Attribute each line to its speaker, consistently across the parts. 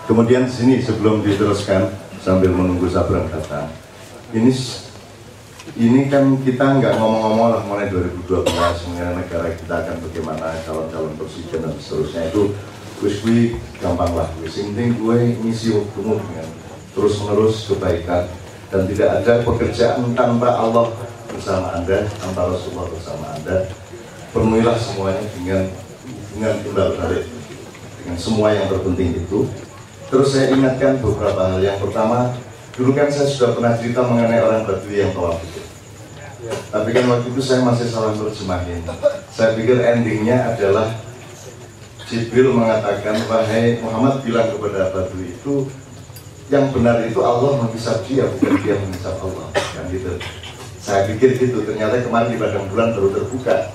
Speaker 1: Kemudian di sini sebelum diteruskan sambil menunggu Sabran datang, ini kan kita nggak ngomong-ngomong lah mulai 2012 mengenai negara kita akan bagaimana, calon-calon presiden dan seterusnya itu gue gampang lah, gue penting gue ngisi waktumu dengan terus-menerus kebaikan dan tidak ada pekerjaan tanpa Allah bersama Anda, tanpa Rasulullah bersama Anda. Penuhilah semuanya dengan timbal balik, dengan semua yang terpenting itu. Terus saya ingatkan beberapa hal. Yang pertama, dulu kan saya sudah pernah cerita mengenai orang Badui yang tawaf itu. Tapi kan waktu itu saya masih salah terjemahin. Saya pikir endingnya adalah Jibril mengatakan, wahai Muhammad, bilang kepada Badui itu, yang benar itu Allah menghisab dia, bukan dia menghisab Allah. Kan gitu. Saya pikir gitu. Ternyata kemarin di padang bulan baru terbuka.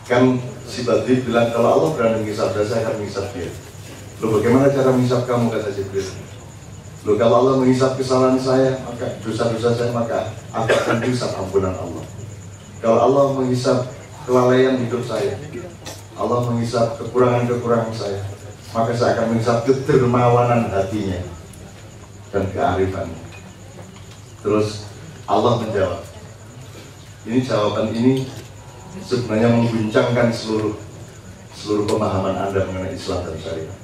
Speaker 1: Kan si Badui bilang, kalau Allah berani menghisab saya akan menghisab dia. Loh, bagaimana cara menghisab kamu, kata Jibril? Loh, kalau Allah menghisap kesalahan saya, maka dosa-dosa saya, maka aku akan menghisap ampunan Allah. Kalau Allah menghisap kelalaian hidup saya, Allah menghisap kekurangan-kekurangan saya, maka saya akan menghisap kedermawanan hatinya dan kearifannya. Terus Allah menjawab. Ini jawaban ini sebenarnya mengguncangkan seluruh pemahaman Anda mengenai Islam dan syariat.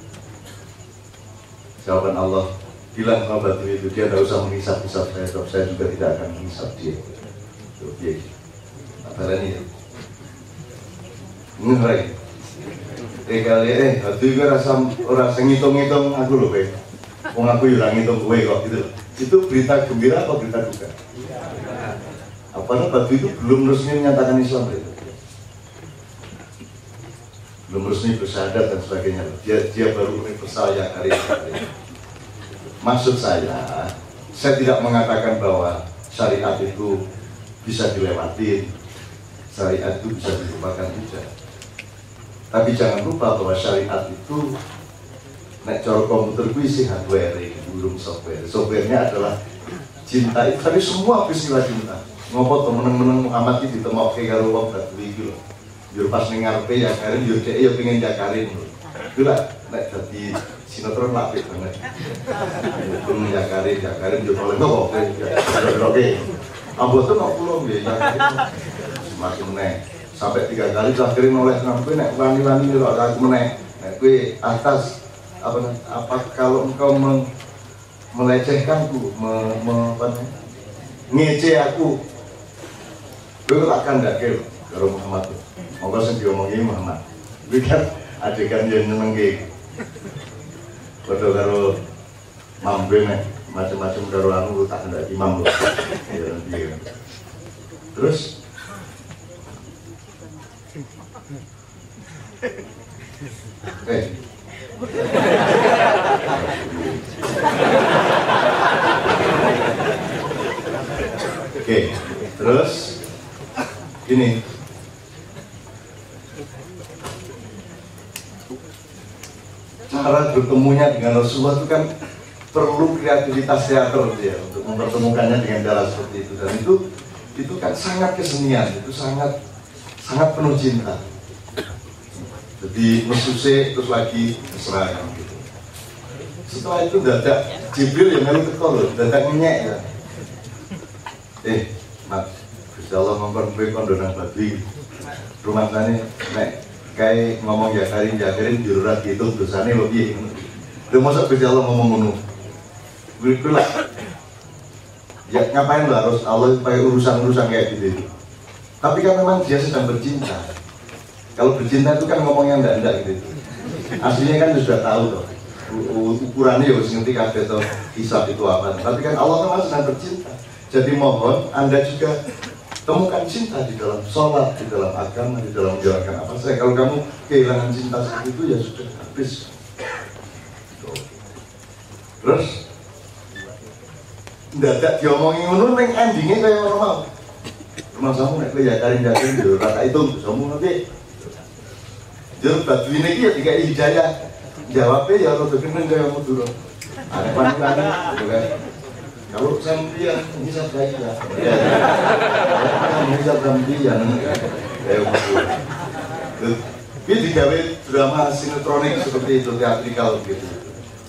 Speaker 1: Jawaban Allah, bilang sama Badui itu, dia tidak usah menghisap-hisap saya, sebab saya juga tidak akan menghisap dia. Oke, apa ini ya? Ngerai. Badui gue rasa ngitung-ngitung aku loh, Pak. Wong aku juga ngitung gue kok gitu. Itu berita gembira atau berita duka? Apalagi Badui itu belum resmi menyatakan Islam itu. Belum resmi bersyahadat dan sebagainya. Dia baru universal yang hari ini. Maksud saya tidak mengatakan bahwa syariat itu bisa dilewati, syariat itu bisa dilupakan juga. Tapi jangan lupa bahwa syariat itu nek cara komputer gue sih hardware, belum software. Softwarenya adalah cinta itu, tapi semua bismillah cinta. Ngopo temen-temen Muhammad itu ditemokke karo wong Badui iki lho. Yo pas ning ngarepe ya karen yo dhek yo pengen jakarin lho. Iku lah nek dadi sinetron apik banget. Pengen jakarin yo oleh kok oke. Amboten kok kula nggih semakin meneh. Sampai 3 kali akhirnya oleh sampai nek wani-wani lho aku meneh. Nek kowe atas apa kalau engkau melecehkanku, ngece aku, gue tak kandake karo Muhammad. Monggo sing diomongi Muhammad. Kuwi kan adegan yang nyenengke. Padha karo mambe nek macam-macam karo anu tak kandake imam lho. Ya, terus Oke, terus gini, cara bertemunya dengan Rasulullah itu kan perlu kreativitas teater ya untuk mempertemukannya dengan cara seperti itu, dan itu kan sangat kesenian, itu sangat penuh cinta. Jadi mesuse terus lagi mesra gitu. Setelah itu dadak Jibril yang melu teko lho, dadak nyek ya. Mat, Gusti Allah memperbaiki kondonan Badui. Rumah tani nek kae ngomong ya karin jururat gitu dosane lho piye. Lha mosok Gusti Allah ngomong ngono. Kuwi lah. Ya ngapain lah harus Allah pakai urusan-urusan kayak gitu. Tapi kan memang dia sedang bercinta. Kalau bercinta itu kan ngomongnya enggak gitu. Aslinya kan sudah tahu loh. Ukurannya ya harus ngerti kabeh to hisab itu apa. Tapi kan Allah memang sedang bercinta. Jadi mohon Anda juga temukan cinta di dalam sholat, di dalam agama, di dalam menjalankan apa saja. Kalau kamu kehilangan cinta seperti itu ya sudah habis. Terus dadak diomongin ngono ning endingnya kayak normal. Rumah samu nek kowe ya karin-karin yo ora itu samu nanti. Yo Badui iki ya dikai hidayah. Jawabnya ya rada kenen kaya Madura. Ada panggilan gitu kan. Kalau sampeyan bisa baik ya. Bisa sampeyan. Kayak Madura. Ini digawe drama sinetronik seperti itu, teatrikal gitu.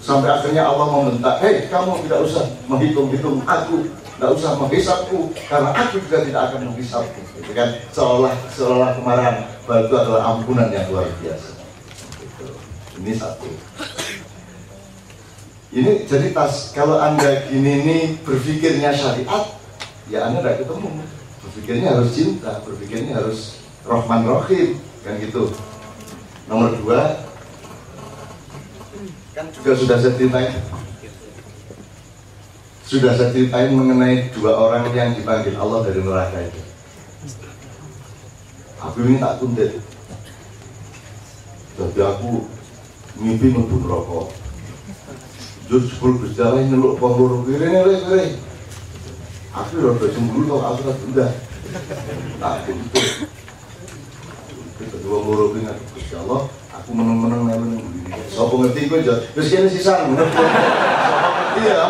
Speaker 1: Sampai akhirnya Allah membentak, hei kamu tidak usah menghitung-hitung aku, tidak usah menghisapku, karena aku juga tidak akan menghisapku. Gitu kan? Seolah kemarahan bahwa itu adalah ampunan yang luar biasa. Gitu. Ini satu. Ini jadi kalau Anda gini nih berpikirnya syariat, ya Anda tidak ketemu. Berpikirnya harus cinta, berpikirnya harus Rahman Rahim, kan gitu. Nomor 2, kan juga sudah saya ceritain mengenai 2 orang yang dipanggil Allah dari neraka itu. Aku ini tak kuntit, jadi aku mimpi mlebu neraka. Jur 10 berjalan nyeluk pengguru kiri. Aku rada cemburu kok aku tak udah. Tak kuntit. Kedua muru ini Gusti Allah, aku meneng-meneng melu ning ngene. Sapa ngerti kowe yo wis kene sisan ngono. Sapa ngerti ya?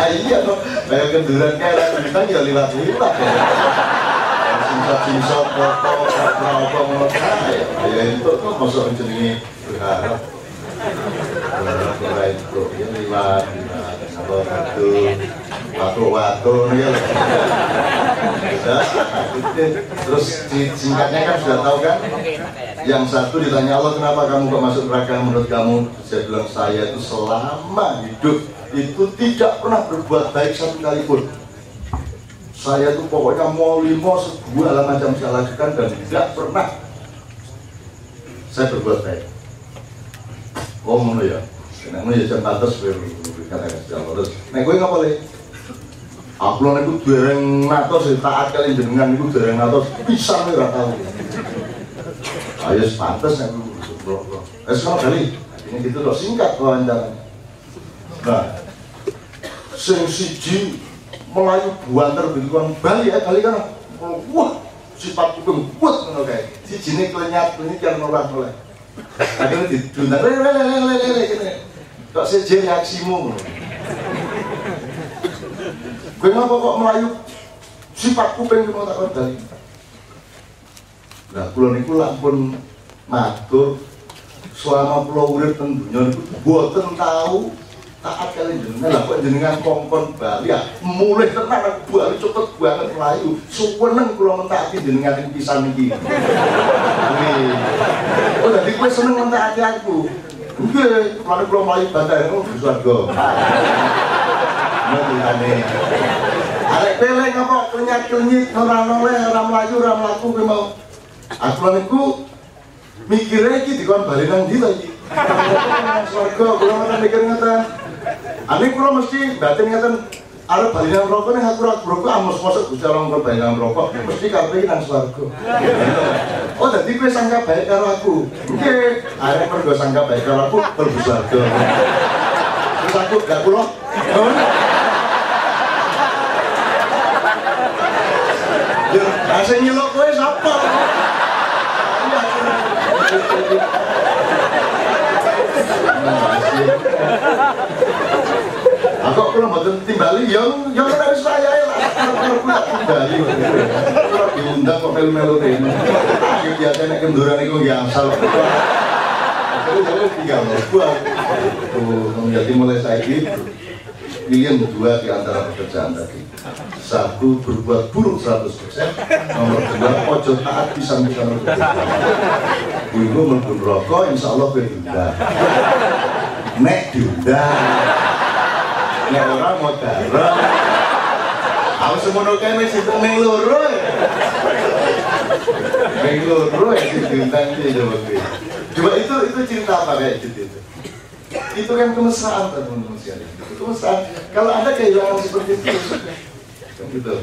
Speaker 1: Iya kok, kayak kenduran kayak kita ya liwat-liwat ya. Singkat-singkat apa ngono kae. Ya itu kok masuk jenenge berharap. Berharap itu ya liwat waktu ya. Terus singkatnya kan sudah tahu kan? Yang satu ditanya Allah, kenapa kamu kok masuk neraka menurut kamu? Saya bilang, saya itu selama hidup itu tidak pernah berbuat baik satu kali pun. Saya itu pokoknya mau segala macam saya lakukan dan tidak pernah saya berbuat baik. Oh ngono ya. Nek ngono ya jam pantes kowe katakan terus. Nek kowe ngapa le? Aku lan iku dereng natos taat kali jenengan iku dereng natos pisan ora tau. Ayo pantes nek bro. Wis kok kali. Ini gitu loh singkat wawancara. Nah, sing siji Melayu buanter bilang Bali ya kali kan. Wah, sifat kuping kuat ngono kae. Sijine klenyat ini kan nolak-nolak. Akhirnya diundang lele gini. Kok seje reaksimu? Kenapa kok Melayu sifat kuping mau takon Bali? Nah, kula niku lampun matur selama kula urip teng donya niku mboten tahu taat kali jenengan. Lah kok jenengan kongkon Bali ya mulih tenan aku Bali cepet banget Melayu. Suweneng kula mentaati jenengan ing pisan iki. Oh, dadi kowe seneng mentaati aku. Nggih, kalau kula Melayu bantai ngono di swarga. Mulane. Arek peleng apa klenyat-klenyit ora noleh, ora mlayu, ora mlaku kowe mau. Aku niku mikire iki dikon bali nang ndi ta iki? Swarga kula mboten mikir ngoten. Ane kula mesti batin ngoten arep bali nang rokok nek aku ora broko amos-mosok Gusti Allah nggon bali nang rokok mesti karepe nang swarga. Oh dadi kowe sangka baik karo aku. Nggih, arep mergo sangka baik karo aku mlebu swarga. Terus aku gak kula. Yo, asing nyeluk kowe sapa? Aku kula mboten timbali yang dari saya lah. Timbali. Kula diundang kok melu-melu rene. Iki biasa nek kenduran iku nggih asal. Terus tinggal buat. Menjadi mulai saiki pilihan 2 di antara pekerjaan tadi. 1 berbuat buruk 100%. Nomor 2 ojo taat pisan-pisan. Iku mlebu neraka insyaallah kowe diundang. Nek diundang. Nek ora mau darah. Aku semono kae wis ning loro. Ning loro diundang iki coba kowe. Coba itu cerita apa kayak gitu itu? Itu kan kemesraan teman-teman sekalian. Kemesraan. Kalau ada kehilangan seperti itu, gitu.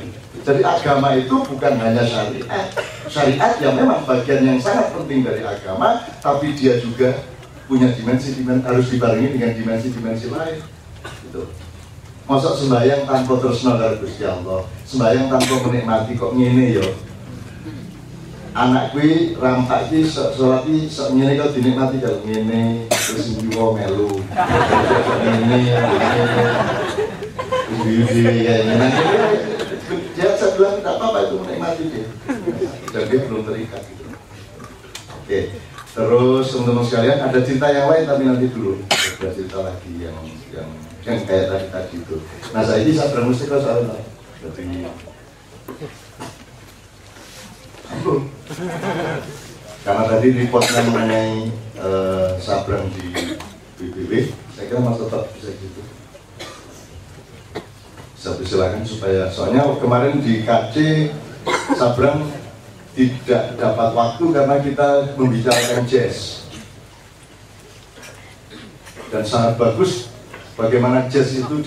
Speaker 1: Jadi agama itu bukan hanya syariat. Syariat yang memang bagian yang sangat penting dari agama, tapi dia juga punya dimensi harus dibarengi dengan dimensi-dimensi lain. Gitu. Masa sembahyang tanpa tresna karo Gusti Allah, sembahyang tanpa menikmati kok ngene ya. Anak kuwi rampak iki salat iki sok ngene kok dinikmati karo ngene, terus njuwo melu. Ngene. Dia saya bilang tidak apa-apa itu menikmati dia. Dan dia belum terikat gitu. Oke. Terus teman-teman sekalian ada cerita yang lain tapi nanti dulu ada cerita lagi yang kayak tadi itu. Nah saya ini saat musik kalau soalnya jadi karena tadi reportnya mengenai Sabrang di BBW, saya kira Mas tetap bisa gitu. Bisa silakan supaya soalnya kemarin di KC Sabrang tidak dapat waktu karena kita membicarakan jazz dan sangat bagus bagaimana jazz itu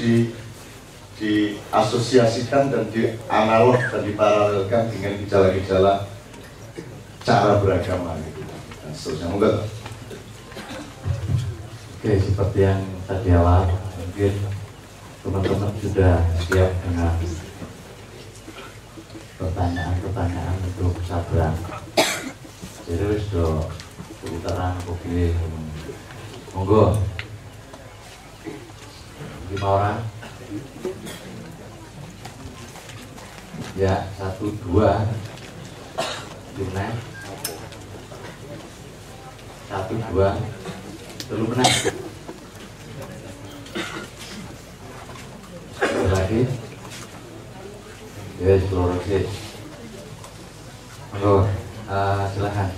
Speaker 1: diasosiasikan dan dianalog dan diparalelkan dengan gejala-gejala cara beragama gitu dan seterusnya. Enggak.
Speaker 2: Oke, seperti yang tadi awal mungkin teman-teman sudah siap dengan pertanyaan-pertanyaan untuk Sabrang. Jadi sudah putaran kopi. Monggo. 5 orang. Ya, 1, 2. Dimana? 1, 2. Terlalu menang. Lagi. Ya, seluruh sih. Monggo, silakan.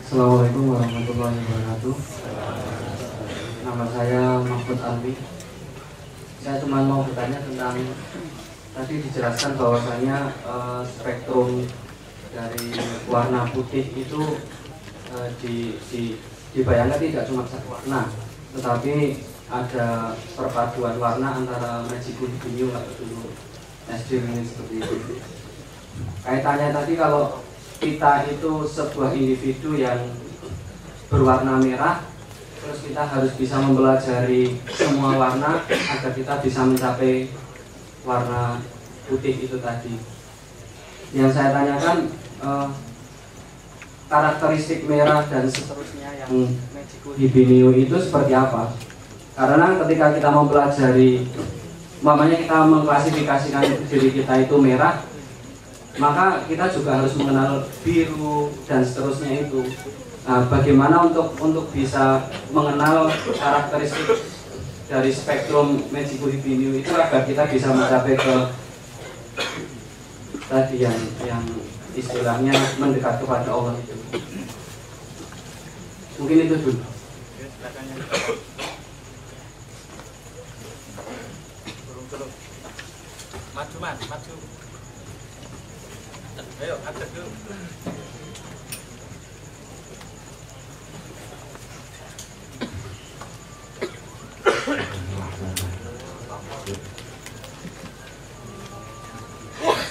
Speaker 3: Assalamualaikum warahmatullahi wabarakatuh. Nama saya Mahfud Alwi. Saya cuma mau bertanya tentang tadi dijelaskan bahwasanya spektrum dari warna putih itu dibayangkan tidak cuma satu warna, tetapi ada perpaduan warna antara Magical Binyu atau dulu SD ini seperti itu. Kaitannya tadi kalau kita itu sebuah individu yang berwarna merah, terus kita harus bisa mempelajari semua warna agar kita bisa mencapai warna putih itu tadi. Yang saya tanyakan karakteristik merah dan seterusnya yang Magical Binyu itu seperti apa? Karena ketika kita mempelajari, umpamanya kita mengklasifikasikan diri kita itu merah, maka kita juga harus mengenal biru dan seterusnya itu. Nah, bagaimana untuk bisa mengenal karakteristik dari spektrum Magical Binyu itu agar kita bisa mencapai ke tadi yang istilahnya mendekat kepada Allah itu. Mungkin itu dulu.
Speaker 4: Maju. Ayo, aktif dulu.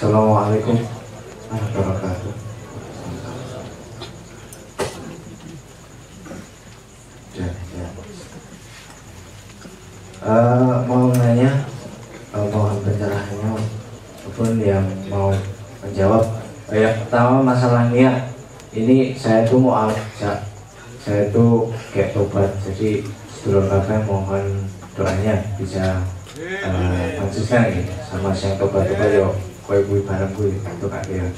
Speaker 2: Assalamualaikum warahmatullahi wabarakatuh. Mau nanya, mohon pencerahannya ataupun yang mau menjawab. Yang pertama masalah niat. Ini saya tuh mau ajak, saya tuh kayak tobat. Jadi sedulur kakak mohon doanya bisa konsisten gitu sama yang tobat-tobat yo. Kue bareng gue itu kakek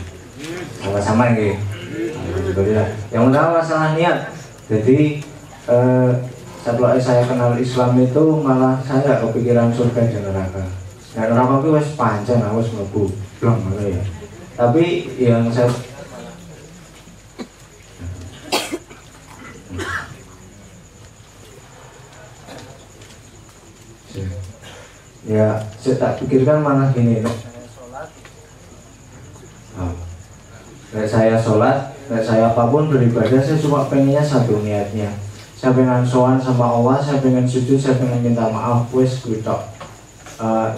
Speaker 2: sama-sama gitu. Alhamdulillah. Yang pertama masalah niat. Jadi setelah saya kenal Islam itu malah saya nggak kepikiran surga dan neraka. Dan neraka itu wes panjang, wes mlebu blong mana ya. Tapi yang saya saya tak pikirkan malah gini, saya sholat, saya apapun beribadah, saya cuma pengennya satu niatnya. Saya pengen sowan sama Allah, saya pengen sujud, saya pengen minta maaf, wes gitu.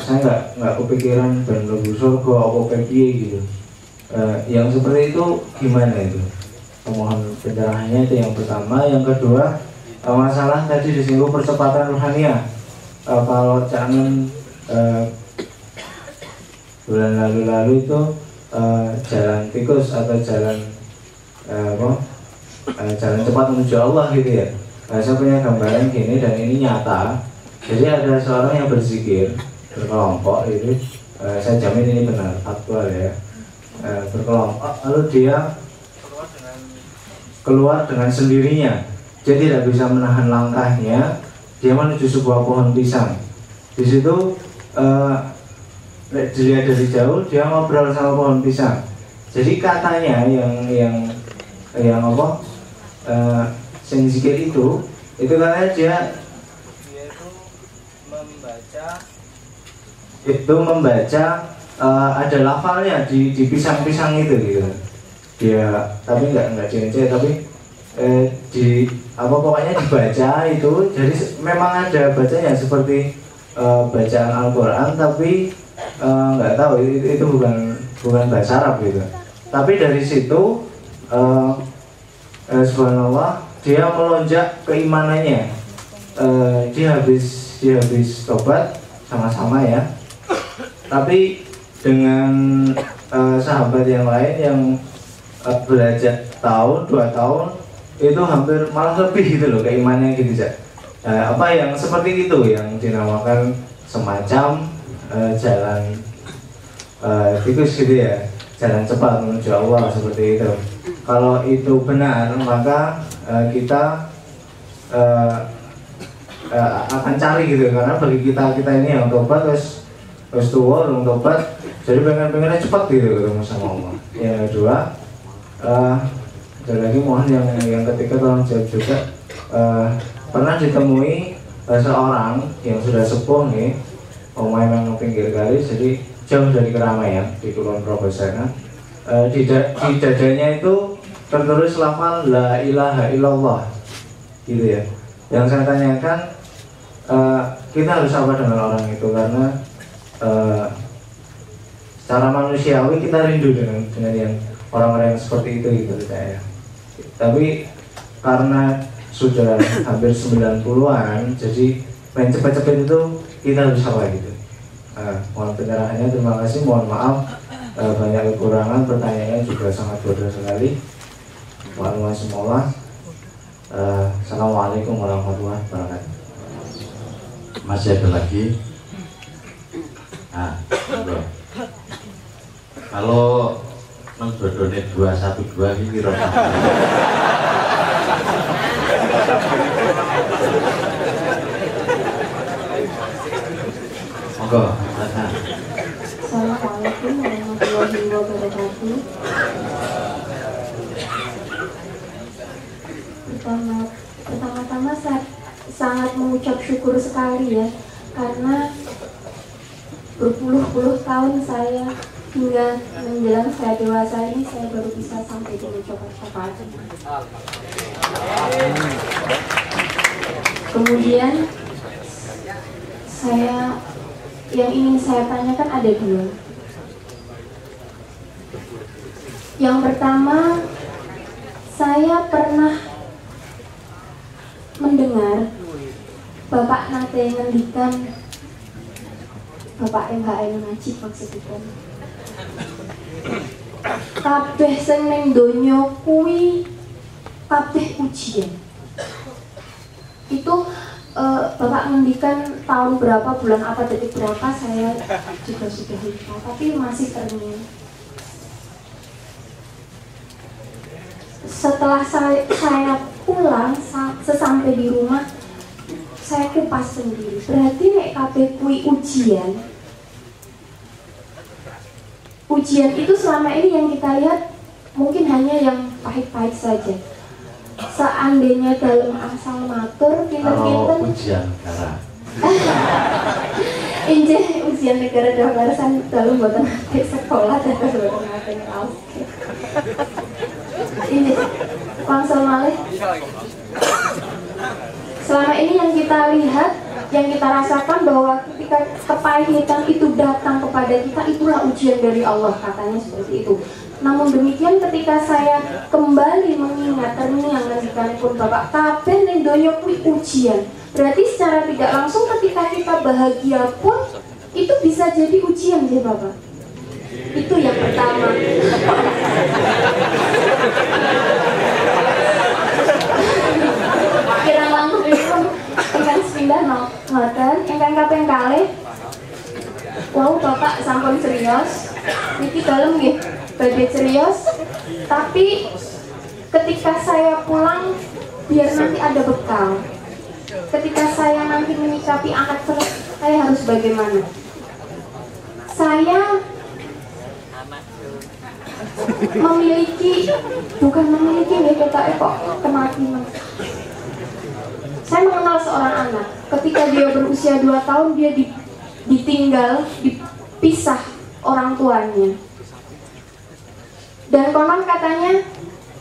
Speaker 2: Saya nggak kepikiran ben mlebu surga apa piye gitu. Yang seperti itu gimana itu? Mohon pencerahannya itu yang pertama. Yang kedua, masalah tadi disinggung percepatan rohania. Kalau jangan bulan lalu itu jalan tikus atau jalan jalan cepat menuju Allah gitu ya. Saya punya gambaran gini dan ini nyata. Jadi ada seorang yang berzikir berkelompok itu saya jamin ini benar, faktual ya, berkelompok, lalu dia keluar dengan sendirinya, dia tidak bisa menahan langkahnya, dia menuju sebuah pohon pisang. Di situ dilihat dari jauh, dia ngobrol sama pohon pisang. Jadi katanya yang apa, sing zikir itu katanya dia itu membaca ada lafalnya di pisang-pisang itu gitu. Dia tapi nggak cincin, tapi di apa pokoknya dibaca itu. Jadi memang ada bacanya seperti bacaan Al-Quran, tapi nggak tahu itu bukan bahasa Arab gitu. Tapi dari situ subhanallah, dia melonjak keimanannya. Dia habis tobat sama-sama ya. Tapi dengan sahabat yang lain yang belajar tahun 2 tahun itu hampir malah lebih gitu loh keimanannya gitu ya. Apa yang seperti itu yang dinamakan semacam jalan tikus gitu ya, jalan cepat menuju Allah seperti itu. Kalau itu benar maka kita akan cari gitu, karena bagi kita ini yang tobat terus tua belum tobat, jadi pengennya cepat gitu ketemu sama Allah. Yang kedua, dan lagi mohon yang ketiga tolong jawab juga, pernah ditemui seorang yang sudah sepuh nih, memang pinggir kali, jadi jauh dari keramaian di Kulon Progo sana. Di dadanya itu tertulis lafal la ilaha illallah gitu ya. Yang saya tanyakan, kita harus apa dengan orang itu, karena secara manusiawi kita rindu dengan yang orang-orang yang seperti itu gitu saya. Tapi karena sudah hampir 90-an, jadi main cepat-cepat itu kita harus apa gitu. Mohon penyerahannya, terima kasih, mohon maaf banyak kekurangan, pertanyaannya juga sangat bodoh sekali. Waalaikumsalam. Assalamualaikum warahmatullahi wabarakatuh.
Speaker 5: Masih ada lagi? Kalau nang dodone 212 iki kira monggo.
Speaker 6: Assalamualaikum warahmatullahi wabarakatuh. Pertama-tama saya sangat mengucap syukur sekali ya, karena berpuluh-puluh tahun saya hingga menjelang saya dewasa ini saya baru bisa sampai di mencoba syafaat. Kemudian yang ingin saya tanyakan ada 2. Yang pertama, saya pernah mendengar Bapak nate ngendikan, Bapak MHM ngaji maksudipun, kabeh sing ning donya kuwi kabeh ujian. Itu Bapak ngendikan tahun berapa, bulan apa, detik berapa, saya juga sudah lupa, tapi masih terngiang. Setelah saya pulang, sesampai di rumah, saya kupas sendiri. Berarti nek kabeh kuwi ujian. Ujian itu selama ini yang kita lihat mungkin hanya yang pahit-pahit saja. Seandainya dalam asal matur pinter-pinter
Speaker 5: ujian negara.
Speaker 6: Injih ujian negara daftaran dalam boten ate sekolah dan boten ate ngaos. Ini langsung malih. Selama ini yang kita lihat, yang kita rasakan bahwa ketika kepahitan itu datang kepada kita, itulah ujian dari Allah, katanya seperti itu. Namun demikian ketika saya kembali mengingat terngiang ngendikanipun Bapak, kabeh ning donya kuwi ujian. Berarti secara tidak langsung ketika kita bahagia pun itu bisa jadi ujian ya Bapak. Itu yang pertama. Kirang langkung pun ingkang sepindah ngoten, ingkang kaping kalih. Wow, Bapak sampun dalam nggih badhe cerios, tapi ketika saya pulang biar nanti ada bekal. Ketika saya nanti menyikapi anak terus, saya harus bagaimana? Saya bukan memiliki nih kata kok kematian. Saya mengenal seorang anak, ketika dia berusia 2 tahun dia ditinggal, dipisah orang tuanya. Dan konon katanya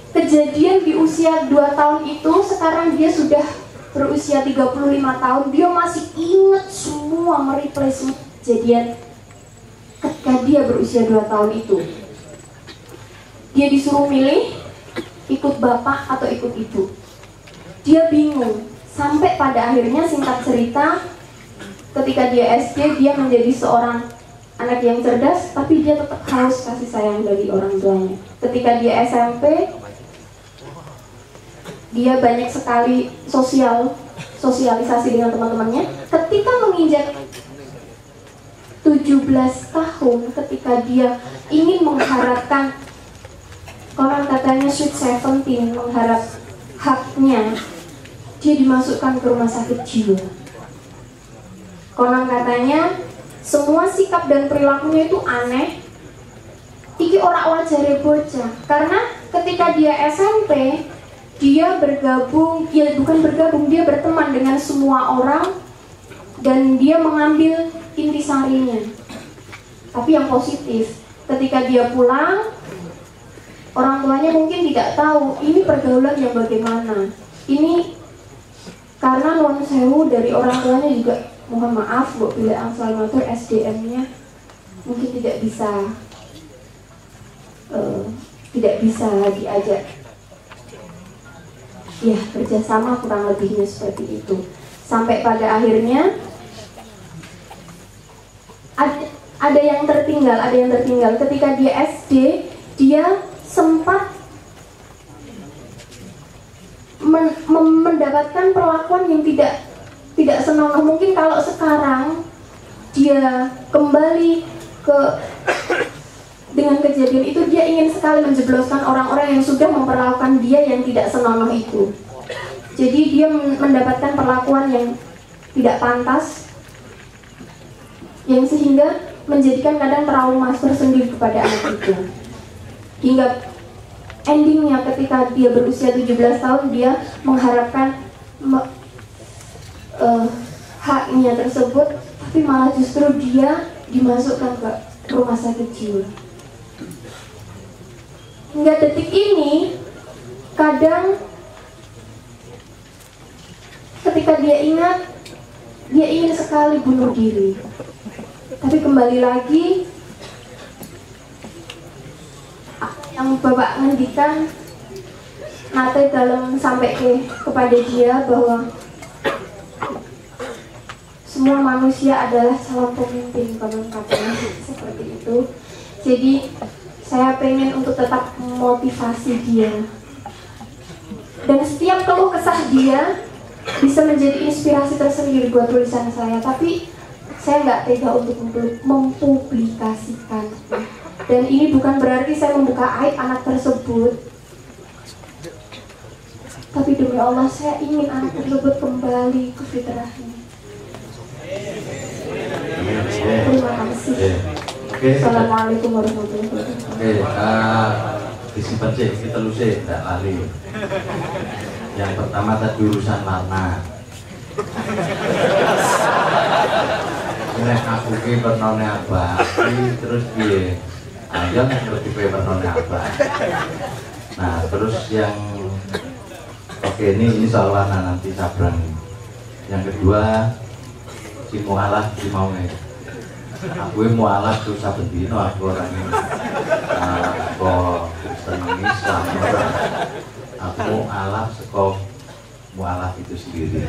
Speaker 6: kejadian di usia 2 tahun itu, sekarang dia sudah berusia 35 tahun, dia masih ingat semua, mereplay semua kejadian ketika dia berusia 2 tahun itu. Dia disuruh milih ikut bapak atau ikut ibu. Dia bingung, sampai pada akhirnya singkat cerita ketika dia SD dia menjadi seorang anak yang cerdas, tapi dia tetap haus kasih sayang dari orang tuanya. Ketika dia SMP, dia banyak sekali sosialisasi dengan teman-temannya. Ketika menginjak 17 tahun, ketika dia ingin mengharapkan, konon katanya sweet 17, mengharap haknya, dia dimasukkan ke rumah sakit jiwa. Konon katanya semua sikap dan perilakunya itu aneh. Iki ora wajare bocah, karena ketika dia SMP dia dia berteman dengan semua orang dan dia mengambil intisarinya, tapi yang positif. Ketika dia pulang, orang tuanya mungkin tidak tahu ini pergaulan yang bagaimana. Ini karena nuwun sewu dari orang tuanya juga, mohon maaf Bu, bila angsal matur SDM-nya mungkin tidak bisa diajak ya kerjasama, kurang lebihnya seperti itu. Sampai pada akhirnya ada yang tertinggal. Ketika dia SD, dia sempat mendapatkan perlakuan yang tidak senonoh. Mungkin kalau sekarang dia kembali dengan kejadian itu, dia ingin sekali menjebloskan orang-orang yang sudah memperlakukan dia yang tidak senonoh itu. Jadi dia mendapatkan perlakuan yang tidak pantas, yang sehingga menjadikan kadang trauma tersendiri kepada anak itu. Hingga endingnya ketika dia berusia 17 tahun, dia mengharapkan haknya tersebut, tapi malah justru dia dimasukkan ke rumah sakit jiwa. Hingga detik ini, kadang ketika dia ingat, dia ingin sekali bunuh diri. Tapi kembali lagi, yang Bapak ngendikan nate dalam sampai kepada dia bahwa semua manusia adalah calon pemimpin, konon katanya seperti itu. Jadi saya pengen untuk tetap memotivasi dia, dan setiap keluh kesah dia bisa menjadi inspirasi tersendiri buat tulisan saya. Tapi saya nggak tega untuk mempublikasikan. Dan ini bukan berarti saya membuka aib anak tersebut, tapi demi Allah saya ingin anak tersebut kembali ke fitrahnya. Terima kasih. Assalamualaikum warahmatullahi wabarakatuh.
Speaker 5: Disimpan sih, kita lu sih, tidak lali. Yang pertama tadi urusan warna. Nek aku ki pernone abah, terus piye? Ayo ngerti kowe pernone abah. Nah, terus yang ini soal warna nanti sabrang. Yang kedua, si mualah si mau nih. Aku mualah tuh saben dino aku orangnya. Kok Kristen Islam orang. Aku mualah sekop mualah itu sendiri.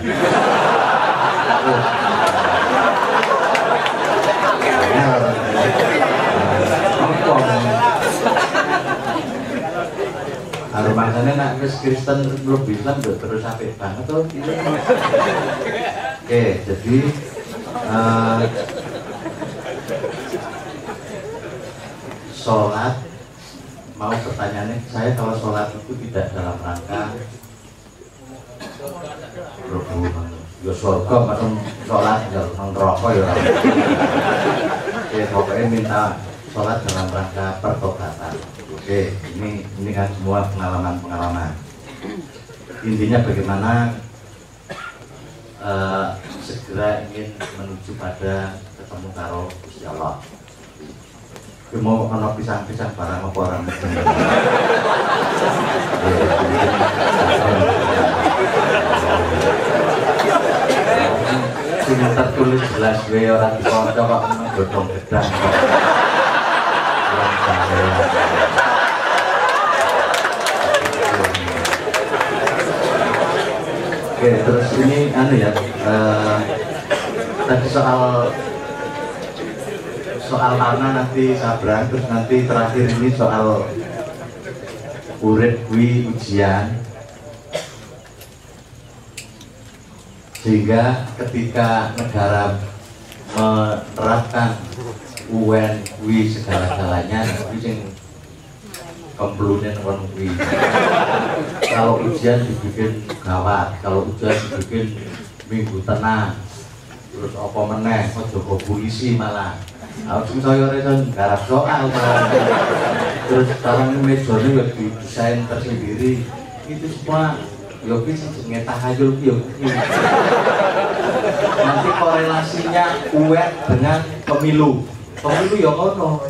Speaker 5: Rumahnya nak Kristen lebih Islam terus sampai banget tuh. Oke, jadi sholat, mau pertanyaannya, saya kalau sholat itu tidak dalam rangka ya surga, macam sholat ya neraka ya. Oke, pokoknya minta sholat dalam rangka pertobatan. Oke, ini kan semua pengalaman. Intinya bagaimana segera ingin menuju pada ketemu karo Gusti Allah. Mau ono pisang-pisang barang apa orang mesti. Sini tertulis jelas gue orang dikonco kok godhong gedang. Oke, terus ini ya, tadi soal mana nanti sabrang, terus nanti terakhir ini soal urip kuwi ujian, sehingga ketika negara menerapkan UN kuwi segala-galanya kuwi sing kemplunen kon kuwi. Kalau ujian dibikin gawat, kalau ujian dibikin minggu tenang, terus apa meneh aja polisi malah. Aku saya reson garap soal malah. Terus sekarang ini mejone ya didesain tersendiri. Itu semua yo ki jenenge tahayul ki yo. Nanti korelasinya UN dengan pemilu. Pemilu ya ngono.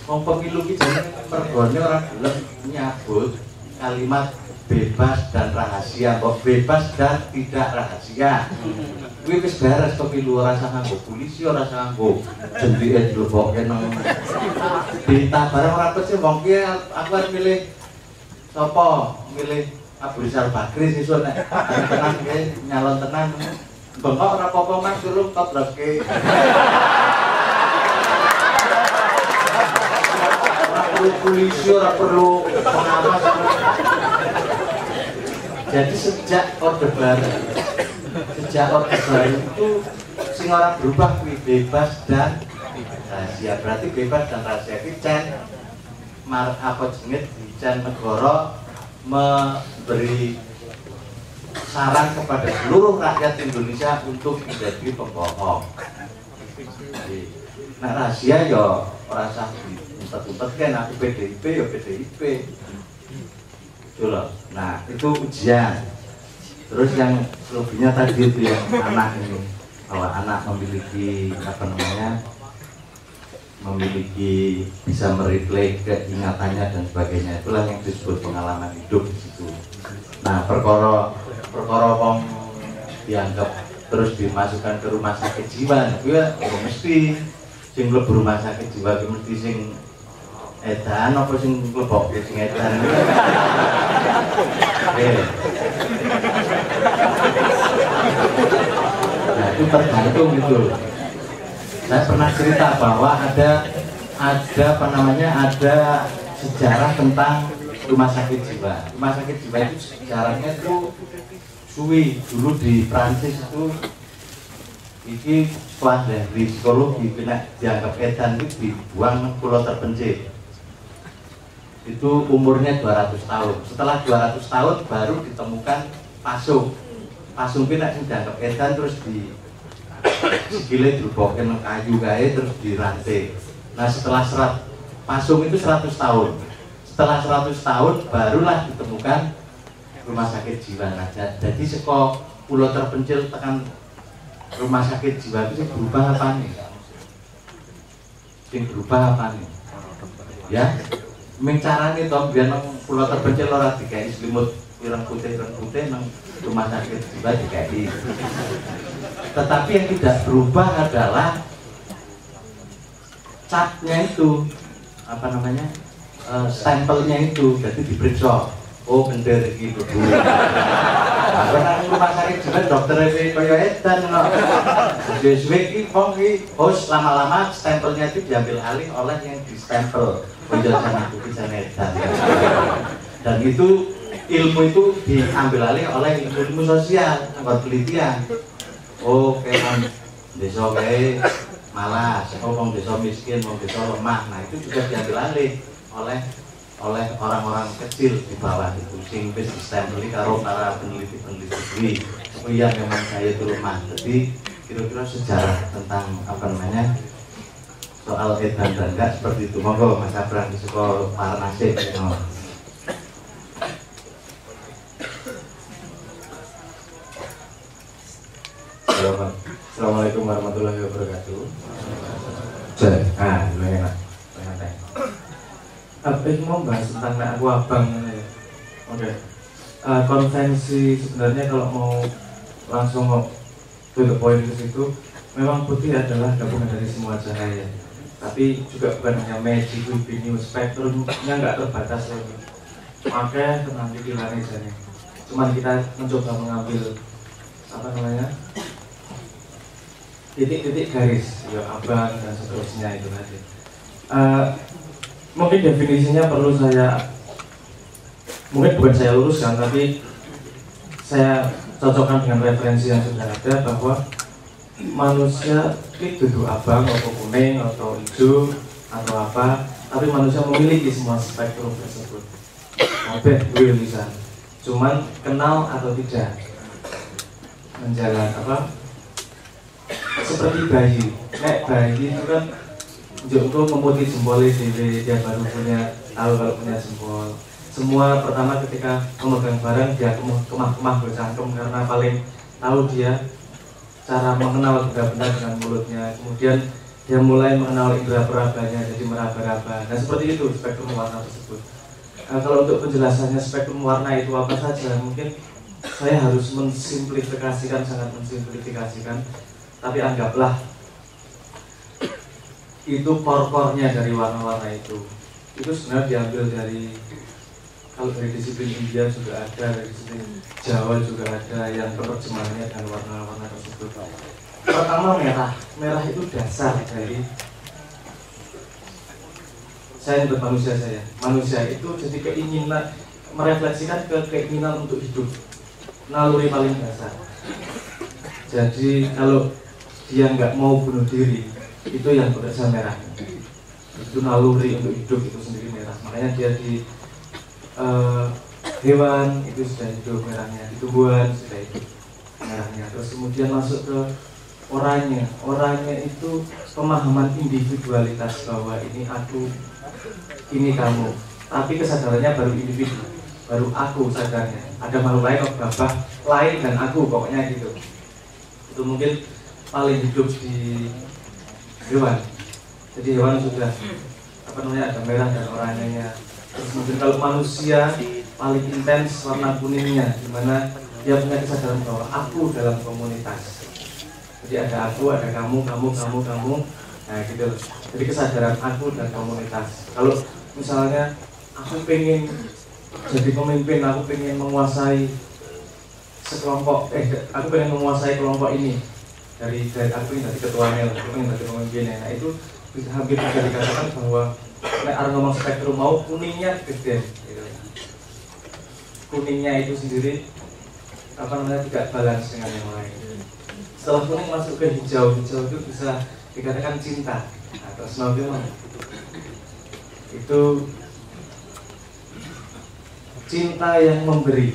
Speaker 5: Wong pemilu ki jenenge mergone ora gelem nyabut kalimat bebas dan rahasia, kok bebas dan tidak rahasia. Kuwi wis beres pemilu, ora usah nganggo polisi, ora usah nganggo jendike dlebokke nang berita barang ora pasti wong ki aku arep milih sapa? Milih Abu Rizal Bakri sesuk nek tenang nggih nyalon tenan. Bengkok ora apa-apa Mas durung toblokke. Ora perlu polisi, ora perlu pengawas. Jadi sejak Orde Baru itu sing ora berubah kuwi bebas dan rahasia. Berarti bebas dan rahasia iki cen apa jenenge cen negara memberi saran kepada seluruh rakyat Indonesia untuk menjadi pembohong. Nah rahasia ya ora usah diumpet-umpet kan, aku PDIP ya PDIP. Loh. Nah itu ujian. Terus yang lebihnya tadi itu yang anak ini, bahwa anak memiliki apa namanya, memiliki bisa mereplay keingatannya dan sebagainya, itulah yang disebut pengalaman hidup di situ. Nah perkara wong dianggap terus dimasukkan ke rumah sakit jiwa, ya mesti sing mlebu rumah sakit jiwa mesti sing edan apa sing mlebok sing edan. Nah itu tergantung gitu. Saya pernah cerita bahwa ada apa namanya, ada sejarah tentang rumah sakit jiwa. Rumah sakit jiwa itu sejarahnya itu suwi. Dulu di Prancis itu ini setelah dari psikologi kena dianggap edan itu dibuang pulau terpencil. Itu umurnya 200 tahun. Setelah 200 tahun baru ditemukan pasung. Pasung ini dianggap edan, terus di sikile dirubokin kayu kae terus dirantai. Nah setelah pasung itu 100 tahun. Setelah 100 tahun barulah ditemukan rumah sakit jiwa. Nah, jadi saka pulau terpencil tekan rumah sakit jiwa itu berubah apa nih? Yang berubah apa nih? Ya? Mencarane to biar nang pulau terpencil ora dikai selimut ireng putih nang rumah sakit jiwa dikai. Tetapi yang tidak berubah adalah catnya itu, apa namanya, stempelnya itu. Jadi diperiksa, oh bener iki Bu. Nah, nang rumah sakit jiwa dokter kaya edan kok. Suwe iki wong iki host lama-lama stempelnya itu diambil alih oleh yang distempel. Penjelasan aku bisa edan. Dan itu ilmu itu diambil alih oleh ilmu sosial, buat penelitian. Oh, kayak desa kayak malas, wong desa miskin, wong desa lemah. Nah itu juga diambil alih oleh orang-orang kecil di bawah itu, sing wis distempeli karo para peneliti-peneliti. Oh iya memang saya itu lemah. Jadi kira-kira sejarah tentang apa namanya soal edan dan enggak seperti itu. Monggo Mas Abram di sekolah para nasib.
Speaker 2: Assalamualaikum warahmatullahi wabarakatuh. Nah, lu enak. Apa yang mau bahas tentang nek aku abang ya? Oke. Konvensi sebenarnya kalau mau langsung to the point ke situ, memang putih adalah gabungan dari semua cahaya. Tapi juga bukan hanya magic, new spektrumnya nggak terbatas lagi. Makanya tenang di larisanya. Cuman kita mencoba mengambil apa namanya titik-titik garis, ya abang dan seterusnya itu tadi. Mungkin definisinya perlu mungkin bukan saya luruskan, tapi saya cocokkan dengan referensi yang sudah ada bahwa manusia itu abang atau kuning atau hijau atau apa, tapi manusia memiliki semua spektrum tersebut. Kabeh gue bisa, cuman kenal atau tidak menjalan apa seperti bayi. Nek bayi itu kan Joko memutih jempolnya dia baru tahu kalau punya jempol. Semua pertama ketika memegang barang dia kemah-kemah bercangkem karena paling tahu dia cara mengenal benar-benar dengan mulutnya. Kemudian dia mulai mengenal indera perabanya jadi meraba-raba. Nah seperti itu spektrum warna tersebut. Kalau untuk penjelasannya spektrum warna itu apa saja, mungkin saya harus mensimplifikasikan, sangat mensimplifikasikan. Tapi anggaplah itu core-core-nya dari warna-warna itu sebenarnya diambil dari, kalau dari disiplin India juga ada, dari disiplin Jawa juga ada yang penerjemahannya dengan warna-warna tersebut. Pertama merah itu dasar dari saya nyebut manusia itu jadi keinginan, merefleksikan keinginan untuk hidup, naluri paling dasar. Jadi kalau dia nggak mau bunuh diri, itu yang bekerja merah. Itu naluri untuk hidup itu sendiri merah. Makanya dia di hewan itu sudah hidup merahnya, di tumbuhan sudah hidup merahnya. Terus kemudian masuk ke orangnya itu pemahaman individualitas bahwa ini aku, ini kamu. Tapi kesadarannya baru individu, baru aku sadarnya. Ada makhluk lain, babah lain dan aku, pokoknya gitu. Itu mungkin paling hidup di hewan. Jadi hewan sudah ada merah dan oranye. Terus mungkin kalau manusia paling intens warna kuningnya, dimana dia punya kesadaran bahwa aku dalam komunitas. Jadi ada aku, ada kamu. Nah gitu. Jadi kesadaran aku dan komunitas. Kalau misalnya aku pengen jadi pemimpin, aku pengen menguasai sekelompok, aku pengen menguasai kelompok ini. Dari aku yang tadi ketuanya, aku yang tadi pemimpinnya. Nah itu hampir bisa dikatakan bahwa orang ngomong spektrum mau kuningnya gede gitu. Kuningnya itu sendiri tidak balance dengan yang lain. Setelah kuning masuk ke hijau itu bisa dikatakan cinta atau snowball. Itu cinta yang memberi,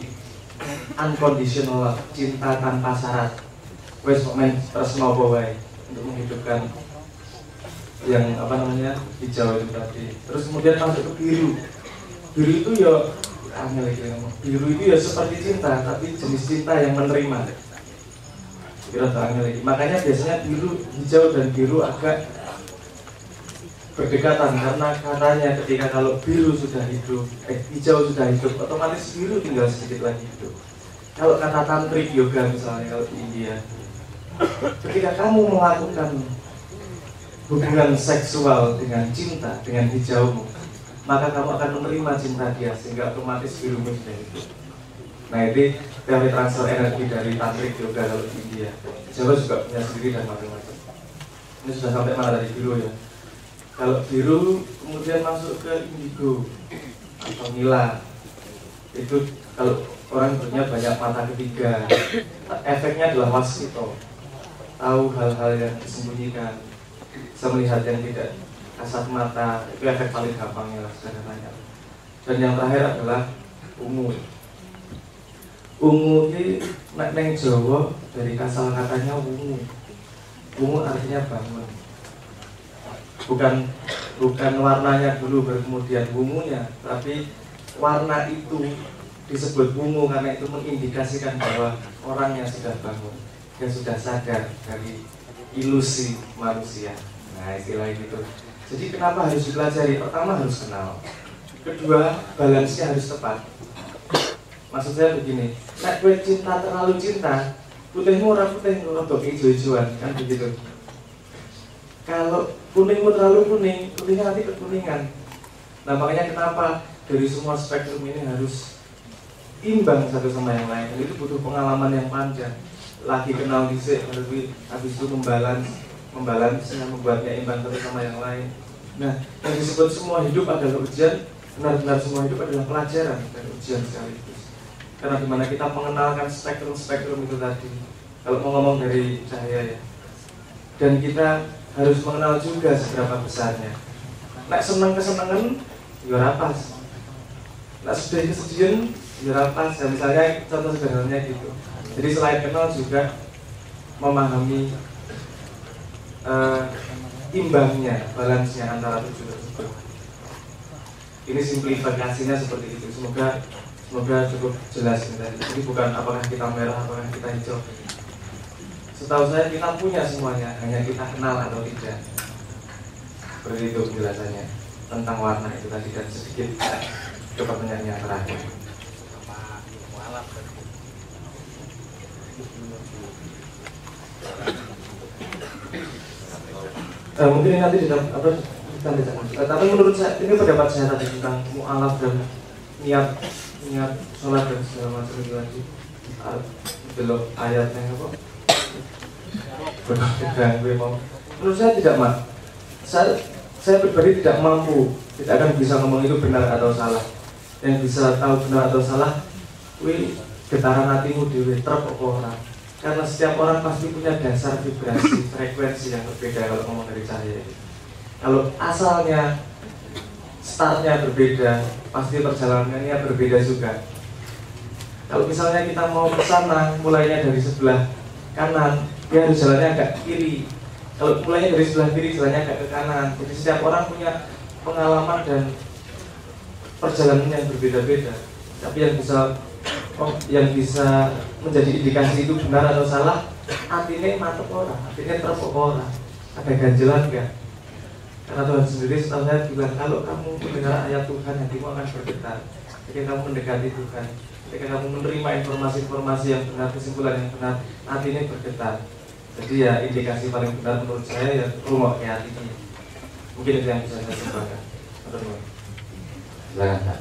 Speaker 2: unconditional love, cinta tanpa syarat. Wes main personal wae untuk menghidupkan yang hijau itu tadi. Terus kemudian masuk ke biru. Biru itu ya biru itu ya seperti cinta, tapi jenis cinta yang menerima. Lagi. Makanya biasanya hijau dan biru agak berdekatan karena katanya ketika kalau biru sudah hidup, hijau sudah hidup, otomatis biru tinggal sedikit lagi hidup. Kalau kata tantrik yoga misalnya kalau di India, ketika kamu melakukan hubungan seksual dengan cinta, dengan hijaumu, maka kamu akan menerima cinta dia sehingga otomatis birumu sudah hidup. Nah ini teori transfer energi dari tantrik yoga kalau di India. Jawa juga punya sendiri dan macam-macam. Ini sudah sampai mana dari biru ya. Kalau biru kemudian masuk ke indigo atau nila, itu kalau orang punya banyak mata ketiga, efeknya adalah wasito, tahu hal-hal yang disembunyikan.
Speaker 3: bisa melihat yang tidak kasat mata, itu efek paling gampangnya lah sederhananya. Dan yang terakhir adalah ungu. Ungu ini neng Jawa dari asal katanya ungu. Ungu artinya bangun. Bukan warnanya dulu baru kemudian ungunya, tapi warna itu disebut ungu karena itu mengindikasikan bahwa orangnya sudah bangun, yang sudah sadar dari ilusi manusia. Nah, istilah itu. Jadi kenapa harus dipelajari? Pertama harus kenal. Kedua, balance-nya harus tepat. Maksud saya begini, nek gue cinta terlalu cinta, putihmu ora putih, rodok ijo-ijoan, kan begitu. Kalau kuningmu terlalu kuning, kuningnya nanti kekuningan. Nah, makanya kenapa dari semua spektrum ini harus imbang satu sama yang lain. Dan itu butuh pengalaman yang panjang. Lagi kenal dhisik, habis itu membalansnya, membuatnya imbang satu sama yang lain. Nah, yang disebut semua hidup adalah ujian, benar-benar semua hidup adalah pelajaran dan ujian sekaligus. Karena dimana kita mengenalkan spektrum-spektrum itu tadi, kalau mau ngomong dari cahaya ya, dan kita harus mengenal juga seberapa besarnya. Nek seneng kesenangan, ya rapas. Nek sedih kesedihan, ya rapas. Ya, misalnya contoh sederhananya gitu. Jadi selain kenal juga memahami imbangnya, balansnya antara tujuh tersebut. Ini simplifikasinya seperti itu. Semoga cukup jelas ini tadi. Jadi bukan apakah kita merah, apakah kita hijau. Setahu saya kita punya semuanya, hanya kita kenal atau tidak. Seperti itu penjelasannya tentang warna itu tadi. Dan sedikit ke pertanyaan yang terakhir. Mungkin ini nanti kita tapi menurut saya ini pendapat saya tadi tentang mu'alaf dan niat sholat dan segala macam itu tadi. Belum ayatnya apa? Menurut saya tidak saya pribadi tidak mampu, tidak akan bisa ngomong itu benar atau salah. Yang bisa tahu benar atau salah, getaran hatimu dewe trep apa ora. Karena setiap orang pasti punya dasar vibrasi, frekuensi yang berbeda kalau ngomong dari cahaya. Kalau asalnya, startnya berbeda, pasti perjalanannya berbeda juga. Kalau misalnya kita mau ke sana, mulainya dari sebelah kanan, dia harus jalannya agak kiri. Kalau mulainya dari sebelah kiri, jalannya agak ke kanan. Jadi setiap orang punya pengalaman dan perjalanan yang berbeda-beda. Tapi yang bisa menjadi indikasi itu benar atau salah, artinya mantep orang, artinya terpok orang, ada ganjelan enggak? Karena Tuhan sendiri setahu saya bilang, kalau kamu mendengar ayat Tuhan, hatimu akan bergetar. Ketika kamu mendekati Tuhan, ketika kamu menerima informasi-informasi yang benar, kesimpulan yang benar, hatinya bergetar. Jadi ya indikasi paling benar menurut saya ya rumah kayak hatinya. Mungkin itu yang bisa saya sampaikan.
Speaker 5: Silakan Pak.